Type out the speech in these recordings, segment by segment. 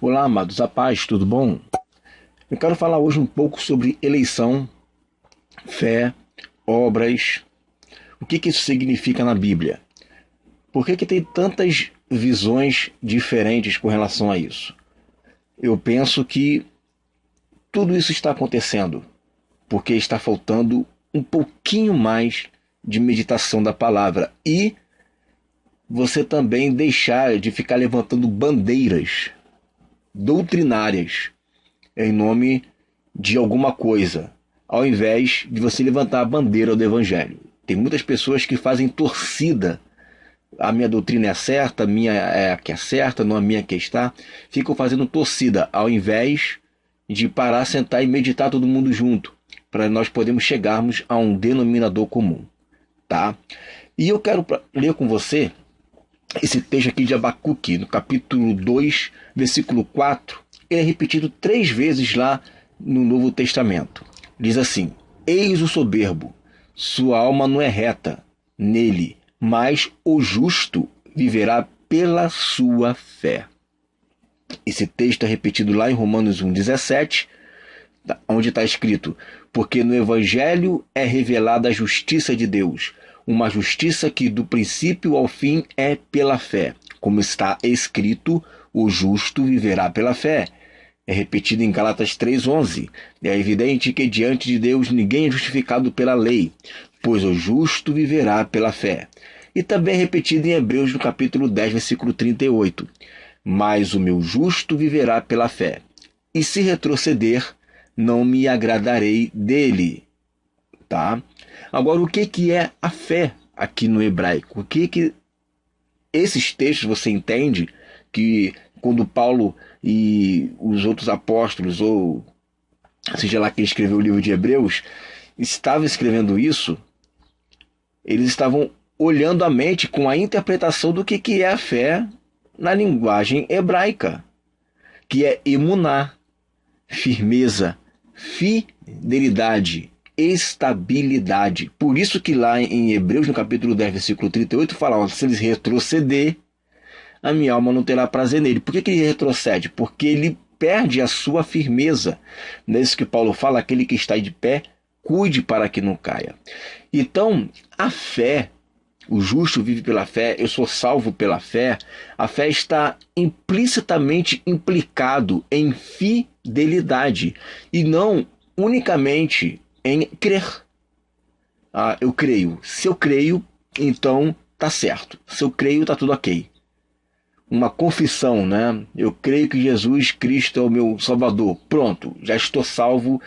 Olá, amados, a paz, tudo bom? Eu quero falar hoje um pouco sobre eleição, fé, obras, o que isso significa na Bíblia. Por que tem tantas visões diferentes com relação a isso? Eu penso que tudo isso está acontecendo porque está faltando um pouquinho mais de meditação da palavra e você também deixar de ficar levantando bandeiras doutrinárias em nome de alguma coisa, ao invés de você levantar a bandeira do Evangelho. Tem muitas pessoas que fazem torcida. A minha doutrina é certa, a minha é a que é certa, não a minha que está. Ficam fazendo torcida, ao invés de parar, sentar e meditar todo mundo junto, para nós podermos chegarmos a um denominador comum. Tá? E eu quero ler com você esse texto aqui de Abacuque, no capítulo 2, versículo 4, ele é repetido 3 vezes lá no Novo Testamento. Diz assim: eis o soberbo, sua alma não é reta nele, mas o justo viverá pela sua fé. Esse texto é repetido lá em Romanos 1,17, onde está escrito: porque no Evangelho é revelada a justiça de Deus, uma justiça que do princípio ao fim é pela fé. Como está escrito, o justo viverá pela fé. É repetido em Gálatas 3,11. É evidente que diante de Deus ninguém é justificado pela lei, pois o justo viverá pela fé. E também é repetido em Hebreus no capítulo 10, versículo 38. Mas o meu justo viverá pela fé, e se retroceder, não me agradarei dele. Tá? Agora, o que é a fé aqui no hebraico? O que esses textos você entende que quando Paulo e os outros apóstolos, ou seja lá quem escreveu o livro de Hebreus, estavam escrevendo isso, eles estavam olhando a mente com a interpretação do que é a fé na linguagem hebraica, que é emuná, firmeza, fidelidade, estabilidade. Por isso que lá em Hebreus, no capítulo 10, versículo 38, fala: se ele retroceder, a minha alma não terá prazer nele. Por que ele retrocede? Porque ele perde a sua firmeza. Não é isso que Paulo fala: aquele que está de pé, cuide para que não caia. Então, a fé, o justo vive pela fé, eu sou salvo pela fé. A fé está implicitamente implicado em fidelidade e não unicamente em crer. Eu creio. Se eu creio, então tá certo. Se eu creio, tá tudo ok. Uma confissão, né? Eu creio que Jesus Cristo é o meu Salvador. Pronto, já estou salvo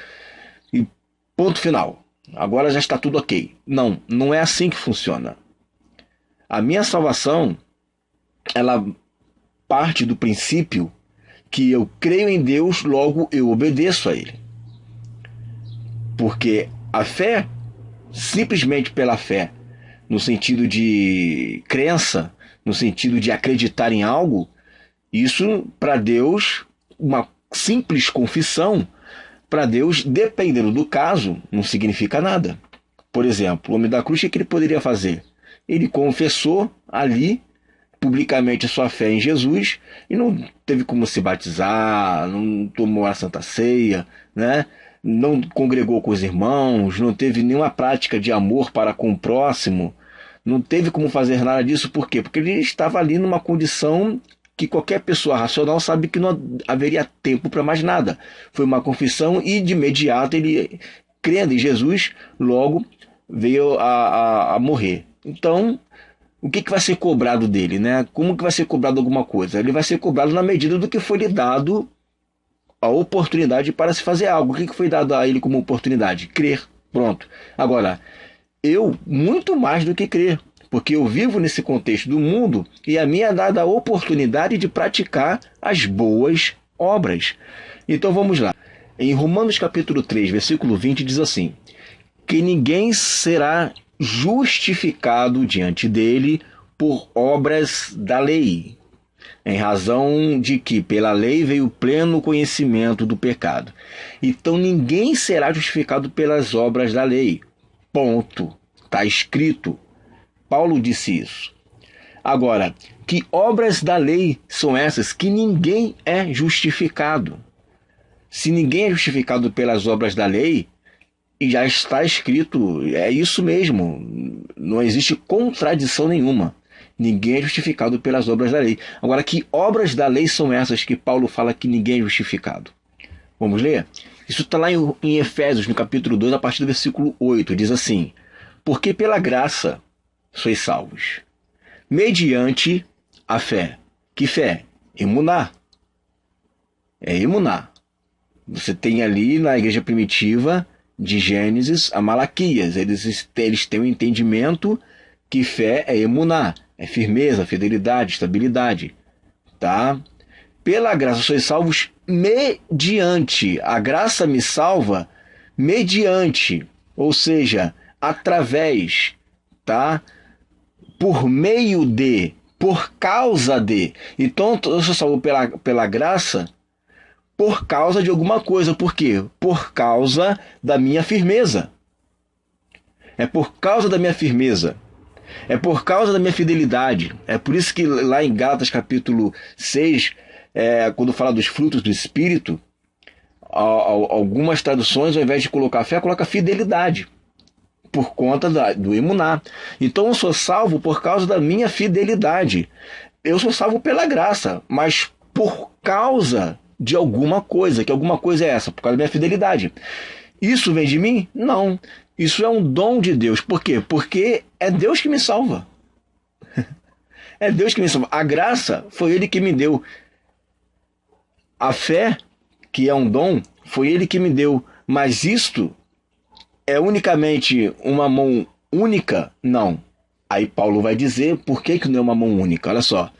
e ponto final. Agora já está tudo ok. Não, não é assim que funciona. A minha salvação, ela parte do princípio que eu creio em Deus, logo eu obedeço a Ele. Porque a fé, simplesmente pela fé, no sentido de crença, no sentido de acreditar em algo, isso para Deus, uma simples confissão, para Deus, dependendo do caso, não significa nada. Por exemplo, o homem da cruz, o que ele poderia fazer? Ele confessou ali, publicamente, a sua fé em Jesus e não teve como se batizar, não tomou a Santa Ceia, né? Não congregou com os irmãos, não teve nenhuma prática de amor para com o próximo, não teve como fazer nada disso. Por quê? Porque ele estava ali numa condição que qualquer pessoa racional sabe que não haveria tempo para mais nada. Foi uma confissão e de imediato ele, crendo em Jesus, logo veio a morrer. Então, o que vai ser cobrado dele, né? Como que vai ser cobrado alguma coisa? Ele vai ser cobrado na medida do que foi lhe dado a oportunidade para se fazer algo. O que foi dado a ele como oportunidade? Crer. Pronto. Agora, eu, muito mais do que crer, porque eu vivo nesse contexto do mundo e a mim é dada a oportunidade de praticar as boas obras. Então vamos lá. Em Romanos capítulo 3, versículo 20, diz assim: que ninguém será justificado diante dele por obras da lei, em razão de que pela lei veio o pleno conhecimento do pecado. Então ninguém será justificado pelas obras da lei. Ponto. Está escrito. Paulo disse isso. Agora, que obras da lei são essas? Que ninguém é justificado. Se ninguém é justificado pelas obras da lei, e já está escrito, é isso mesmo, não existe contradição nenhuma. Ninguém é justificado pelas obras da lei. Agora, que obras da lei são essas que Paulo fala que ninguém é justificado? Vamos ler? Isso está lá em Efésios, no capítulo 2, a partir do versículo 8. Diz assim: porque pela graça sois salvos, mediante a fé. Que fé? Emuná. É emuná. Você tem ali na igreja primitiva, de Gênesis a Malaquias, eles têm um entendimento que fé é emuná, é firmeza, fidelidade, estabilidade, tá? Pela graça sois salvos mediante. A graça me salva mediante, ou seja, através, tá? Por meio de, por causa de. Então eu sou salvo pela graça por causa de alguma coisa. Por quê? Por causa da minha firmeza. É por causa da minha firmeza. É por causa da minha fidelidade. É por isso que lá em Gálatas capítulo 6, quando fala dos frutos do Espírito, algumas traduções, ao invés de colocar fé, coloca fidelidade. Por conta do emuná. Então eu sou salvo por causa da minha fidelidade. Eu sou salvo pela graça, mas por causa de alguma coisa. Que alguma coisa é essa? Por causa da minha fidelidade. Isso vem de mim? Não. Isso é um dom de Deus. Por quê? Porque é Deus que me salva. É Deus que me salva. A graça foi Ele que me deu. A fé, que é um dom, foi Ele que me deu. Mas isto é unicamente uma mão única? Não. Aí Paulo vai dizer por que não é uma mão única. Olha só.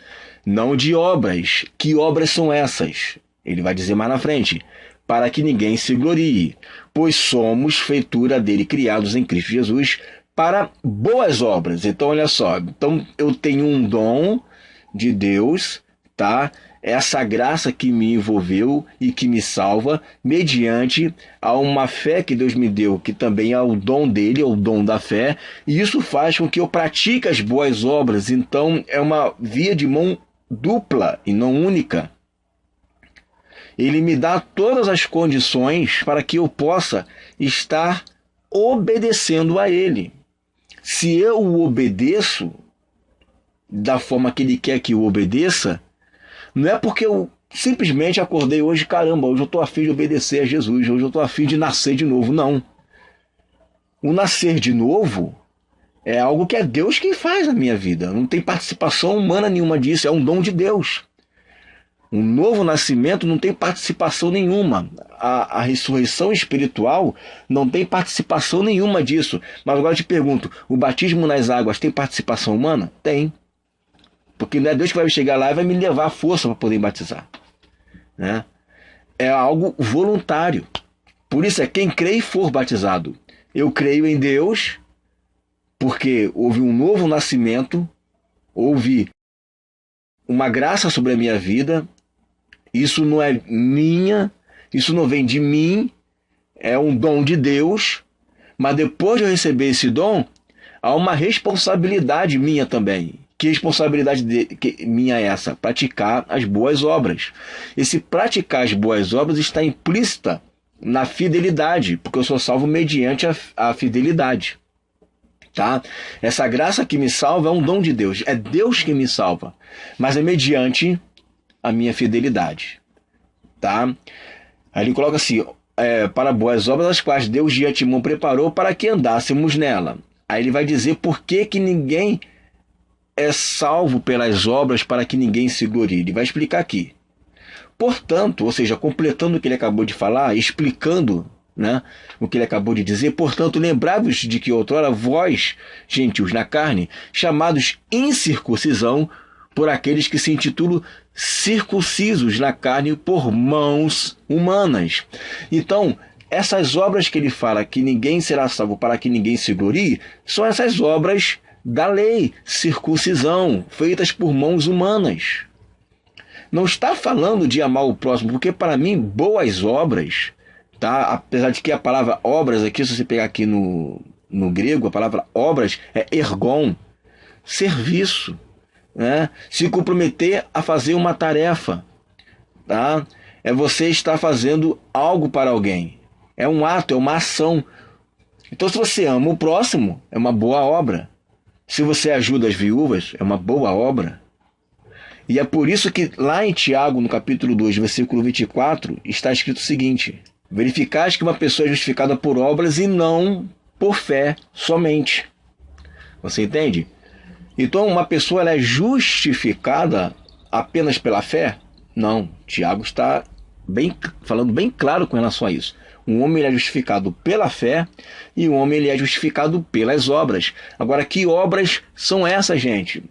Não de obras. Que obras são essas? Ele vai dizer mais na frente. Para que ninguém se glorie, pois somos feitura dele, criados em Cristo Jesus, para boas obras. Então, olha só. Então, eu tenho um dom de Deus, tá? Essa graça que me envolveu e que me salva, mediante a uma fé que Deus me deu, que também é o dom dele, é o dom da fé, e isso faz com que eu pratique as boas obras. Então, é uma via de mão dupla e não única. Ele me dá todas as condições para que eu possa estar obedecendo a Ele. Se eu o obedeço da forma que Ele quer que eu obedeça, não é porque eu simplesmente acordei hoje, caramba, hoje eu estou a fim de obedecer a Jesus, hoje eu estou a fim de nascer de novo. Não. O nascer de novo é algo que é Deus quem faz na minha vida. Não tem participação humana nenhuma disso, é um dom de Deus. Um novo nascimento não tem participação nenhuma. A ressurreição espiritual não tem participação nenhuma disso. Mas agora eu te pergunto, o batismo nas águas tem participação humana? Tem. Porque não é Deus que vai chegar lá e vai me levar à força para poder batizar. Né? É algo voluntário. Por isso é quem crê e for batizado. Eu creio em Deus porque houve um novo nascimento, houve uma graça sobre a minha vida. Isso não é minha, isso não vem de mim, é um dom de Deus, mas depois de eu receber esse dom, há uma responsabilidade minha também. Que responsabilidade minha é essa? Praticar as boas obras. Esse praticar as boas obras está implícita na fidelidade, porque eu sou salvo mediante a fidelidade. Tá? Essa graça que me salva é um dom de Deus, é Deus que me salva, mas é mediante a minha fidelidade, tá? Aí ele coloca assim, para boas obras as quais Deus de antemão preparou para que andássemos nela. Aí ele vai dizer por que ninguém é salvo pelas obras para que ninguém se glorie. Ele vai explicar aqui. Portanto, ou seja, completando o que ele acabou de falar, explicando, né, o que ele acabou de dizer, portanto, lembrai-vos de que outrora vós, gentios na carne, chamados incircuncisão, por aqueles que se intitulam circuncisos na carne por mãos humanas. Então, essas obras que ele fala que ninguém será salvo para que ninguém se glorie, são essas obras da lei, circuncisão, feitas por mãos humanas. Não está falando de amar o próximo, porque para mim, boas obras, tá? Apesar de que a palavra obras aqui, se você pegar aqui no grego, a palavra obras é ergon, serviço. né? Se comprometer a fazer uma tarefa, tá? É você estar fazendo algo para alguém. É um ato, é uma ação. Então, se você ama o próximo, é uma boa obra. Se você ajuda as viúvas, é uma boa obra. E é por isso que lá em Tiago, no capítulo 2, versículo 24, está escrito o seguinte: verificais que uma pessoa é justificada por obras e não por fé somente. Você entende? Então, uma pessoa ela é justificada apenas pela fé? Não. Tiago está falando bem claro com relação a isso. Um homem ele é justificado pela fé e um homem ele é justificado pelas obras. Agora, que obras são essas, gente?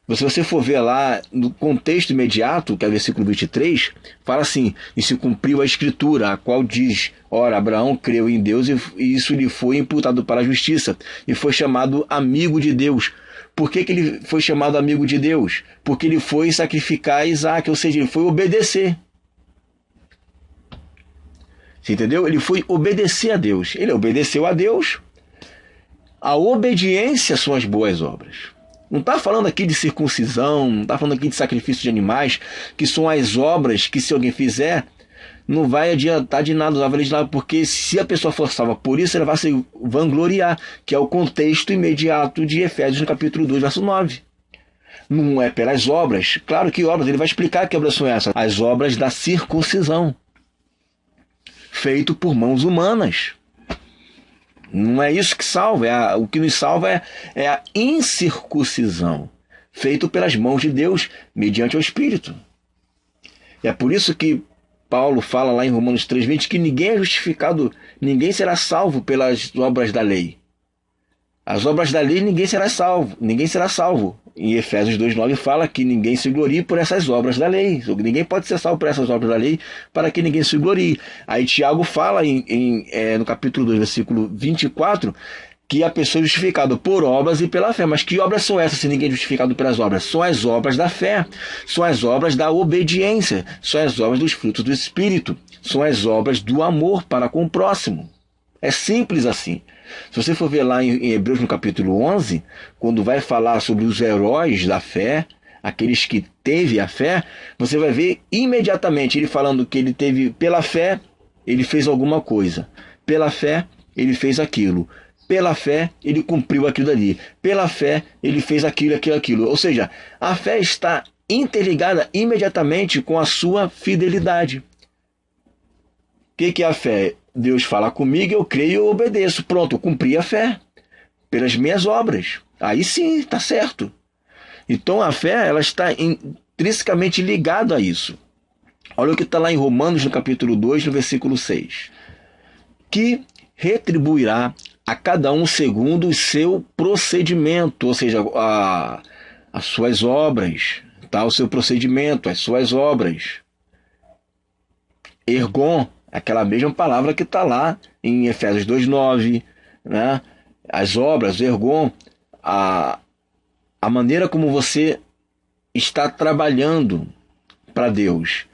Se você for ver lá no contexto imediato, que é o versículo 23, fala assim: e se cumpriu a escritura, a qual diz: ora, Abraão creu em Deus e isso lhe foi imputado para a justiça, e foi chamado amigo de Deus. Por que ele foi chamado amigo de Deus? Porque ele foi sacrificar Isaac, ou seja, ele foi obedecer. Você entendeu? Ele foi obedecer a Deus. Ele obedeceu a Deus. A obediência são as boas obras. Não está falando aqui de circuncisão, não está falando aqui de sacrifício de animais, que são as obras que se alguém fizer, não vai adiantar de nada, não vai valer de nada, porque se a pessoa for salva por isso, ela vai se vangloriar, que é o contexto imediato de Efésios no capítulo 2, verso 9. Não é pelas obras. Claro que obras, ele vai explicar que obras são essas. As obras da circuncisão, feito por mãos humanas. Não é isso que salva, o que nos salva é a incircuncisão, feito pelas mãos de Deus, mediante o Espírito. E é por isso que Paulo fala lá em Romanos 3,20 que ninguém é justificado, ninguém será salvo pelas obras da lei. As obras da lei ninguém será salvo. Em Efésios 2,9 fala que ninguém se glorie por essas obras da lei. Ninguém pode ser salvo por essas obras da lei para que ninguém se glorie. Aí Tiago fala no capítulo 2, versículo 24, que a pessoa é justificada por obras e pela fé. Mas que obras são essas se ninguém é justificado pelas obras? São as obras da fé, são as obras da obediência, são as obras dos frutos do Espírito, são as obras do amor para com o próximo. É simples assim. Se você for ver lá em Hebreus no capítulo 11, quando vai falar sobre os heróis da fé, aqueles que teve a fé, você vai ver imediatamente ele falando que ele teve, pela fé, ele fez alguma coisa. Pela fé, ele fez aquilo. Pela fé, ele cumpriu aquilo dali. Pela fé, ele fez aquilo. Ou seja, a fé está interligada imediatamente com a sua fidelidade. O que é a fé? Deus fala comigo, eu creio e eu obedeço. Pronto, eu cumpri a fé pelas minhas obras. Aí sim, está certo. Então a fé ela está intrinsecamente ligada a isso. Olha o que está lá em Romanos, no capítulo 2, no versículo 6. Que retribuirá a cada um segundo o seu procedimento, ou seja, as suas obras, tá? O seu procedimento, as suas obras. Ergon, aquela mesma palavra que está lá em Efésios 2,9, né? As obras, ergon, a maneira como você está trabalhando para Deus.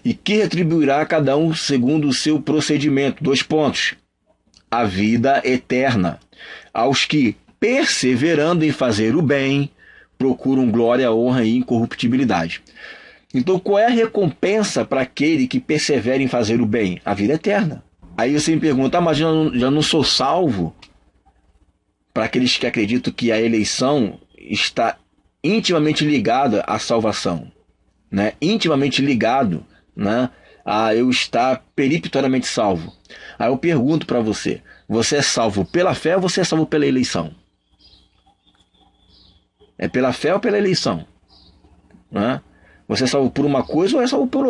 E que retribuirá a cada um segundo o seu procedimento. 2 pontos. A vida eterna. Aos que, perseverando em fazer o bem, procuram glória, honra e incorruptibilidade. Então, qual é a recompensa para aquele que persevera em fazer o bem? A vida eterna. Aí você me pergunta, mas já não sou salvo? Para aqueles que acreditam que a eleição está intimamente ligada à salvação, né? Intimamente ligado, né? A eu estar peremptoriamente salvo. Aí eu pergunto para você, você é salvo pela fé ou você é salvo pela eleição? É pela fé ou pela eleição? Né? Você é salvo por uma coisa ou é salvo por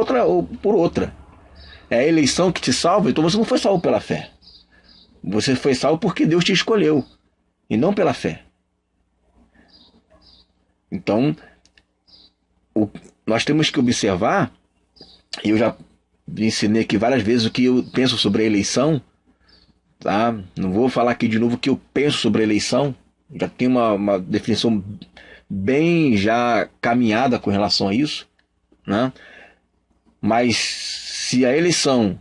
outra? É a eleição que te salva, então você não foi salvo pela fé. Você foi salvo porque Deus te escolheu, e não pela fé. Então, nós temos que observar, e eu já ensinei aqui várias vezes o que eu penso sobre a eleição, tá? Não vou falar aqui de novo o que eu penso sobre a eleição, já tem uma definição bem já caminhada com relação a isso, né? Mas se a eleição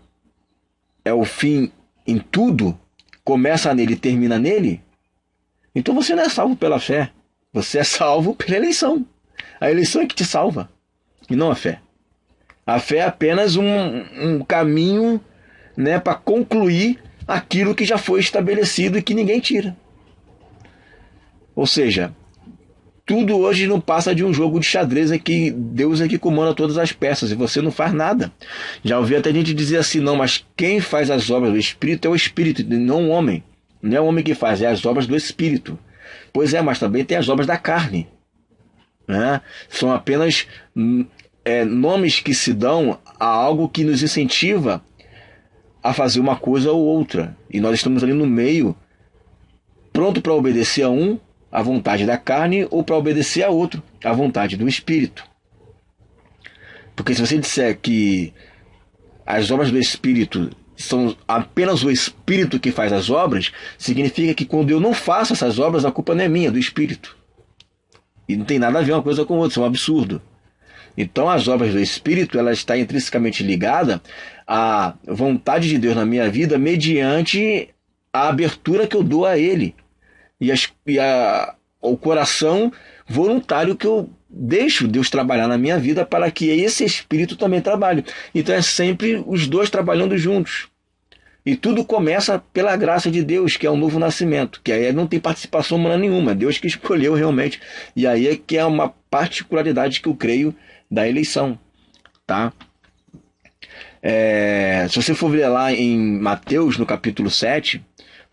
é o fim em tudo, começa nele e termina nele, então você não é salvo pela fé, você é salvo pela eleição. A eleição é que te salva, e não a fé. A fé é apenas um caminho, né, para concluir aquilo que já foi estabelecido e que ninguém tira. Ou seja, tudo hoje não passa de um jogo de xadrez em que Deus é que comanda todas as peças e você não faz nada. Já ouvi até gente dizer assim, não, mas quem faz as obras do Espírito é o Espírito, não o homem. Não é o homem que faz, é as obras do Espírito. Pois é, mas também tem as obras da carne, né? São apenas nomes que se dão a algo que nos incentiva a fazer uma coisa ou outra. E nós estamos ali no meio, pronto para obedecer a um, a vontade da carne, ou para obedecer a outro, a vontade do Espírito. Porque se você disser que as obras do Espírito são apenas o Espírito que faz as obras, significa que quando eu não faço essas obras, a culpa não é minha, é do Espírito. E não tem nada a ver uma coisa com a outra, isso é um absurdo. Então as obras do Espírito, ela está intrinsecamente ligada à vontade de Deus na minha vida mediante a abertura que eu dou a Ele. O coração voluntário que eu deixo Deus trabalhar na minha vida para que esse Espírito também trabalhe. Então é sempre os dois trabalhando juntos. E tudo começa pela graça de Deus, que é o novo nascimento, que aí não tem participação humana nenhuma, é Deus que escolheu realmente. E aí é que é uma particularidade que eu creio da eleição. Tá? Se você for ver lá em Mateus, no capítulo 7,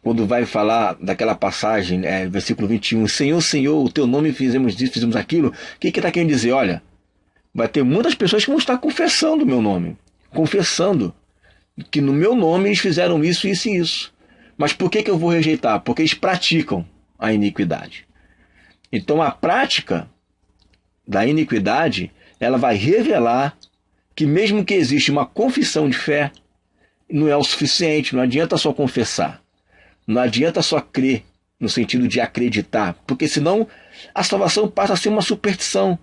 quando vai falar daquela passagem, versículo 21, Senhor, Senhor, o teu nome fizemos isso, fizemos aquilo, o que está querendo dizer? Olha, vai ter muitas pessoas que vão estar confessando o meu nome, confessando que no meu nome eles fizeram isso, isso e isso. Mas por que eu vou rejeitar? Porque eles praticam a iniquidade. Então a prática da iniquidade, ela vai revelar que mesmo que existe uma confissão de fé, não é o suficiente, não adianta só confessar. Não adianta só crer, no sentido de acreditar, porque senão a salvação passa a ser uma superstição.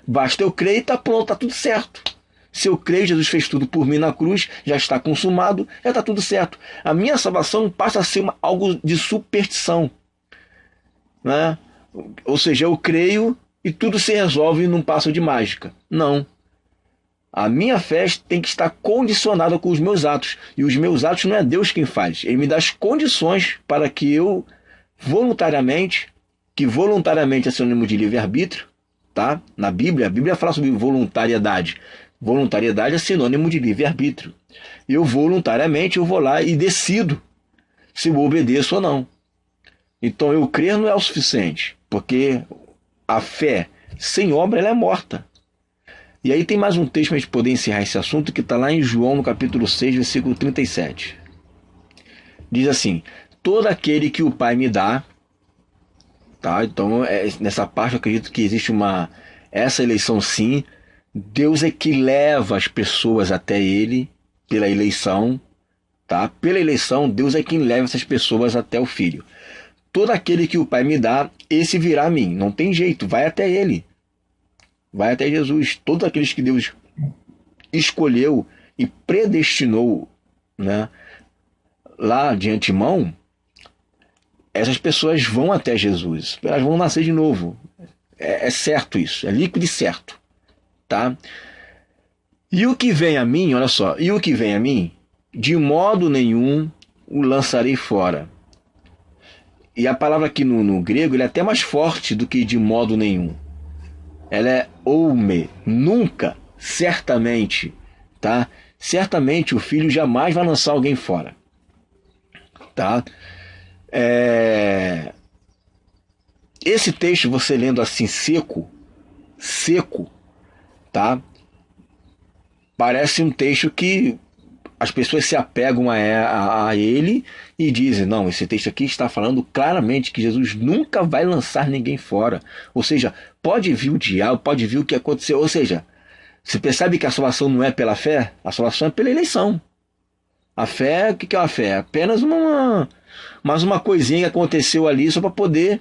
Basta eu crer e está pronto, está tudo certo. Se eu creio, Jesus fez tudo por mim na cruz, já está consumado, já está tudo certo. A minha salvação passa a ser algo de superstição, né? Ou seja, eu creio e tudo se resolve num passo de mágica. Não. A minha fé tem que estar condicionada com os meus atos. E os meus atos não é Deus quem faz. Ele me dá as condições para que eu voluntariamente, que voluntariamente é sinônimo de livre-arbítrio, tá? Na Bíblia, a Bíblia fala sobre voluntariedade. Voluntariedade é sinônimo de livre-arbítrio. Eu voluntariamente eu vou lá e decido se eu obedeço ou não. Então eu crer não é o suficiente, porque a fé sem obra ela é morta. E aí tem mais um texto para a gente poder encerrar esse assunto, que está lá em João, no capítulo 6, versículo 37. Diz assim, todo aquele que o Pai me dá, tá? Então nessa parte eu acredito que existe essa eleição sim, Deus é que leva as pessoas até Ele, pela eleição, tá? Pela eleição, Deus é quem leva essas pessoas até o Filho. Todo aquele que o Pai me dá, esse virá a mim. Não tem jeito, vai até Ele. Vai até Jesus. Todos aqueles que Deus escolheu e predestinou, né, lá de antemão, essas pessoas vão até Jesus. Elas vão nascer de novo. É certo isso. É líquido e certo. Tá? E o que vem a mim, olha só. E o que vem a mim, de modo nenhum o lançarei fora. E a palavra aqui no grego ele é até mais forte do que de modo nenhum. Ela é oume, nunca, certamente, tá? Certamente o filho jamais vai lançar alguém fora, tá? Esse texto você lendo assim seco, tá? Parece um texto que as pessoas se apegam a ele e dizem, não, esse texto aqui está falando claramente que Jesus nunca vai lançar ninguém fora. Ou seja, pode vir o diabo, pode vir o que aconteceu. Ou seja, você percebe que a salvação não é pela fé? A salvação é pela eleição. A fé, o que é uma fé? É apenas mais uma coisinha que aconteceu ali só para poder,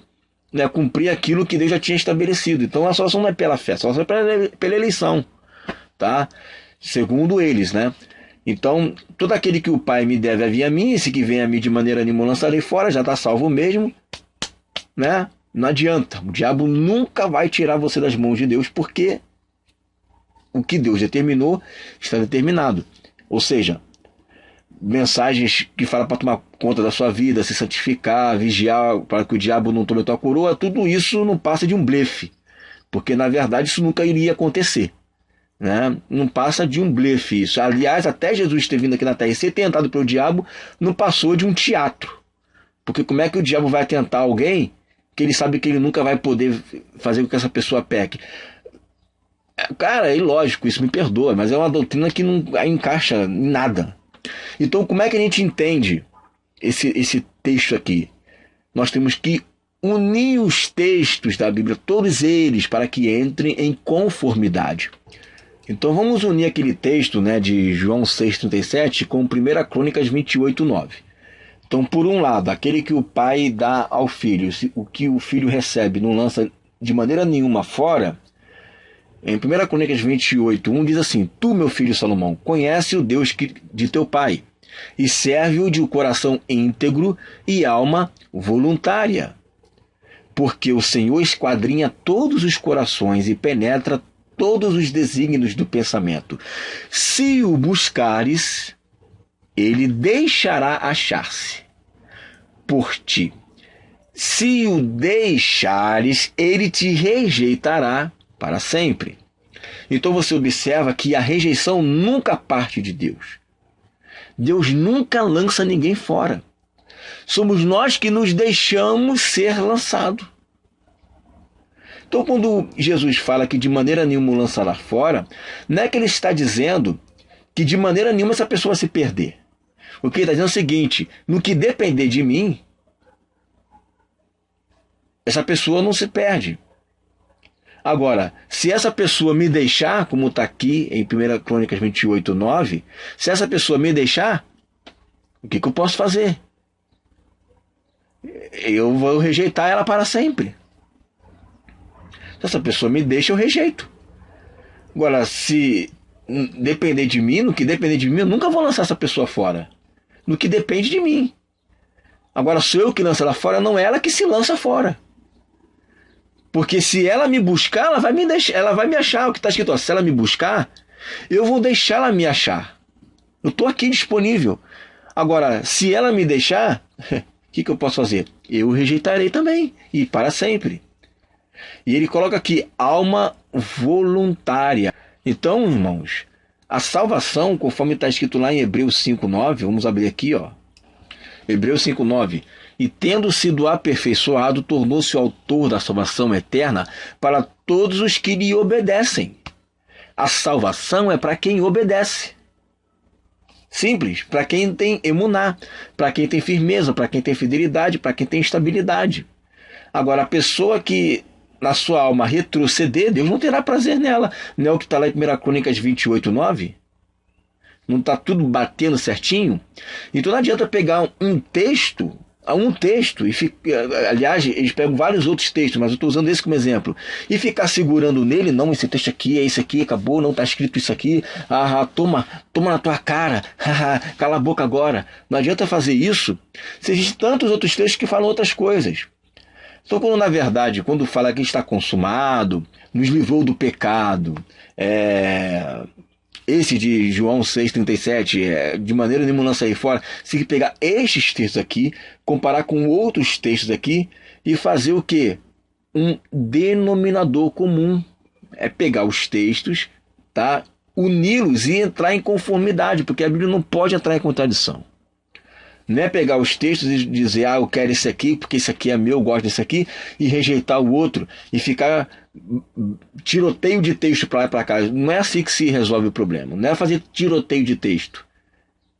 né, cumprir aquilo que Deus já tinha estabelecido. Então a salvação não é pela fé, a salvação é pela eleição, tá? Segundo eles, né? Então, todo aquele que o Pai me deve a vir a mim, esse que vem a mim de maneira nenhuma lançarei fora, já está salvo mesmo, né? Não adianta, o diabo nunca vai tirar você das mãos de Deus, porque o que Deus determinou está determinado. Ou seja, mensagens que falam para tomar conta da sua vida, se santificar, vigiar para que o diabo não tome a tua coroa, tudo isso não passa de um blefe, porque na verdade isso nunca iria acontecer, né? Não passa de um blefe isso. Aliás, até Jesus ter vindo aqui na terra e ser tentado pelo diabo, não passou de um teatro, porque como é que o diabo vai tentar alguém que ele sabe que ele nunca vai poder fazer com que essa pessoa peque? Cara, é ilógico, isso me perdoa, mas é uma doutrina que não encaixa em nada. Então, como é que a gente entende esse texto aqui? Nós temos que unir os textos da Bíblia, todos eles, para que entrem em conformidade. Então, vamos unir aquele texto, né, de João 6,37 com 1 Crônicas 28,9. Então, por um lado, aquele que o pai dá ao filho, o que o filho recebe não lança de maneira nenhuma fora. Em 1 Crônicas 28,1 diz assim: Tu, meu filho Salomão, conhece o Deus de teu pai, e serve-o de coração íntegro e alma voluntária. Porque o Senhor esquadrinha todos os corações e penetra todos os desígnios do pensamento. Se o buscares, ele deixará achar-se por ti. Se o deixares, ele te rejeitará para sempre. Então você observa que a rejeição nunca parte de Deus. Deus nunca lança ninguém fora. Somos nós que nos deixamos ser lançados. Então, quando Jesus fala que de maneira nenhuma o lançará fora, não é que ele está dizendo que de maneira nenhuma essa pessoa vai se perder. O que ele está dizendo é o seguinte: no que depender de mim, essa pessoa não se perde. Agora, se essa pessoa me deixar, como está aqui em 1 Crônicas 28,9, se essa pessoa me deixar, o que eu posso fazer? Eu vou rejeitar ela para sempre. Se essa pessoa me deixa, eu rejeito. Agora, se depender de mim, no que depender de mim, eu nunca vou lançar essa pessoa fora. No que depende de mim. Agora, sou eu que lanço ela fora, não é ela que se lança fora. Porque se ela me buscar, ela vai me deixar, ela vai me achar. O que está escrito, ó, se ela me buscar, eu vou deixar ela me achar. Eu estou aqui disponível. Agora, se ela me deixar, o que eu posso fazer? Eu rejeitarei também, e para sempre. E ele coloca aqui, alma voluntária. Então, irmãos, a salvação, conforme está escrito lá em Hebreus 5,9, vamos abrir aqui, ó. Hebreus 5,9. E tendo sido aperfeiçoado, tornou-se o autor da salvação eterna para todos os que lhe obedecem. A salvação é para quem obedece. Simples, para quem tem emuná, para quem tem firmeza, para quem tem fidelidade, para quem tem estabilidade. Agora, a pessoa que na sua alma retroceder, Deus não terá prazer nela. Não é o que está lá em 1 Crônicas 28,9? Não está tudo batendo certinho? Então não adianta pegar um texto, aliás, eles pegam vários outros textos, mas eu estou usando esse como exemplo, e ficar segurando nele, não, esse texto aqui, é isso aqui, acabou, não está escrito isso aqui, toma na tua cara, cala a boca agora. Não adianta fazer isso, se existem tantos outros textos que falam outras coisas. Então, quando na verdade, quando fala que está consumado, nos livrou do pecado, esse de João 6,37, de maneira nenhuma lança aí fora, se pegar estes textos aqui, comparar com outros textos aqui e fazer o quê? Um denominador comum. É pegar os textos, tá? Uni-los e entrar em conformidade, porque a Bíblia não pode entrar em contradição. Não é pegar os textos e dizer, eu quero esse aqui, porque esse aqui é meu, eu gosto desse aqui, e rejeitar o outro, e ficar tiroteio de texto para lá e para cá. Não é assim que se resolve o problema. Não é fazer tiroteio de texto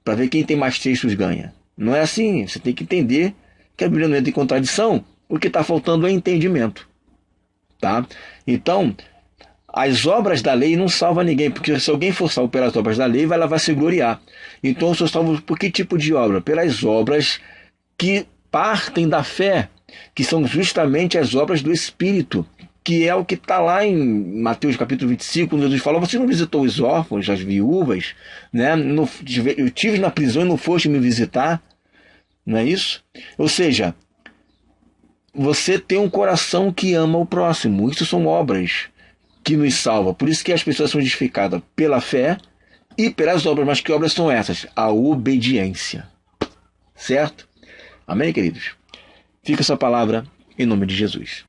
para ver quem tem mais textos ganha. Não é assim. Você tem que entender que a Bíblia não entra em contradição. O que está faltando é entendimento. Tá? Então, as obras da lei não salvam ninguém, porque se alguém for salvo pelas obras da lei, ela vai se gloriar. Então eu sou salvo por que tipo de obra? Pelas obras que partem da fé, que são justamente as obras do Espírito, que é o que está lá em Mateus capítulo 25, quando Jesus falou, você não visitou os órfãos, as viúvas, né? Eu estive na prisão e não foste me visitar, não é isso? Ou seja, você ter um coração que ama o próximo. Isso são obras que nos salvam. Por isso que as pessoas são justificadas pela fé e pelas obras. Mas que obras são essas? A obediência. Certo? Amém, queridos? Fica essa palavra em nome de Jesus.